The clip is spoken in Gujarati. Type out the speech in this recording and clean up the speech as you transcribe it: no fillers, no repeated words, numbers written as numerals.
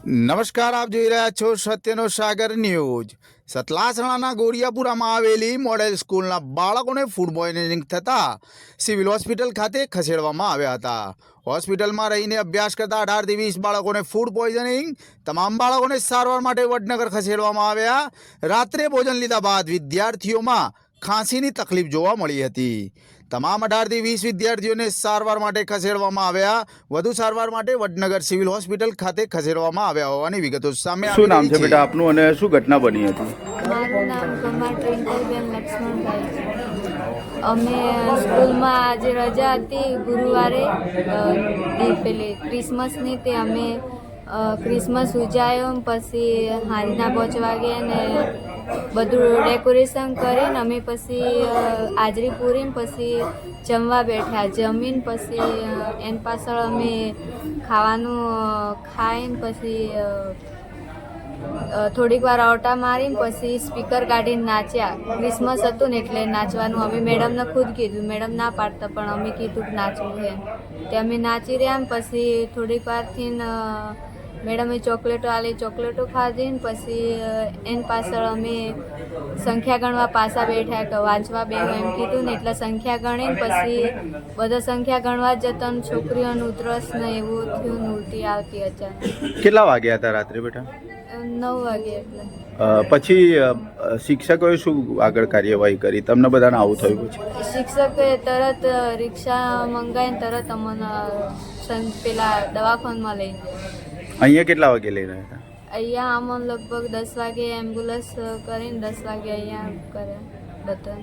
નમસ્કાર, આપ જોઈ રહ્યા છો સત્યનો સાગર ન્યૂઝ। સતલાસણાના ગોરિયાપુરામાં આવેલી મોડેલ સ્કૂલના બાળકોને ફૂડ પોઈઝનિંગ થતાં સિવિલ હોસ્પિટલ ખાતે ખસેડવામાં આવ્યા હતા। હોસ્પિટલમાં રહીને અભ્યાસ કરતા 18થી 20 બાળકોને ફૂડ પોઈઝનિંગ, તમામ બાળકોને સારવાર માટે વડનગર ખસેડવામાં આવ્યા। રાત્રે ભોજન લીધા બાદ વિદ્યાર્થીઓમાં ખાંસીની તકલીફ જોવા મળી હતી। તમામ 18થી 20 વિદ્યાર્થીઓને સારવાર માટે ખસેડવામાં આવ્યા। વધુ સારવાર માટે વડનગર સિવિલ હોસ્પિટલ ખાતે ખસેડવામાં આવ્યા હોવાની વિગતો સામે આવી શું નામ રહી છે છે। બેટા આપનું અને શું ઘટના બની હતી? મારું નામ કુમાર ટ્વિંકલબેન લક્ષ્મણભાઈ છે। અમે સ્કૂલમાં આજે રજા હતી ગુરુવારે પેલી ક્રિસમસની, તે અમે ક્રિસમસ ઉજાયો, પછી સાંજના 5 વાગે ને બધું ડેકોરેશન કરીને અમે પછી હાજરી પૂરીને પછી જમવા બેઠા। જમીને પછી એની પાછળ અમે ખાવાનું ખાઈને પછી થોડીક વાર આવટા મારીને પછી સ્પીકર કાઢીને નાચ્યા। ક્રિસમસ હતું ને એટલે નાચવાનું અમે મેડમને ખુદ કીધું, મેડમ ના પાડતા પણ અમે કીધું કે નાચવું છે તે અમે નાચી રહ્યા ને પછી થોડીક વારથી મેડમે ચોકલેટો આલી, ચોકલેટો ખાધી ને પછી એની પાછળ અમે સંખ્યા ગણવા પાછા બેઠા કે વાંચવા બેહો એમ કીધું ને એટલે સંખ્યા ગણીને પછી બધા સંખ્યા ગણવા જતા ને છોકરીઓને ઉધરસ ને એવું થયું ને ઉલટી આવતી અચાનક। કેટલા વાગ્યા હતા રાત્રે બેટા? 9 વાગે એટલે પછી શિક્ષકોએ શું આગળ કાર્યવાહી કરી? તમને બધાને આવું થયું પછી? શિક્ષકોએ તરત રિક્ષા મંગાવીને તરત અમને પેલા દવાખાનામાં લઈ ગયા। અહીંયા કેટલા વાગે લઈ રહ્યા હતા? અહીંયા અમને લગભગ 10 વાગે એમ્બ્યુલન્સ કરીને 10 વાગે અહીંયા કર્યા બધા।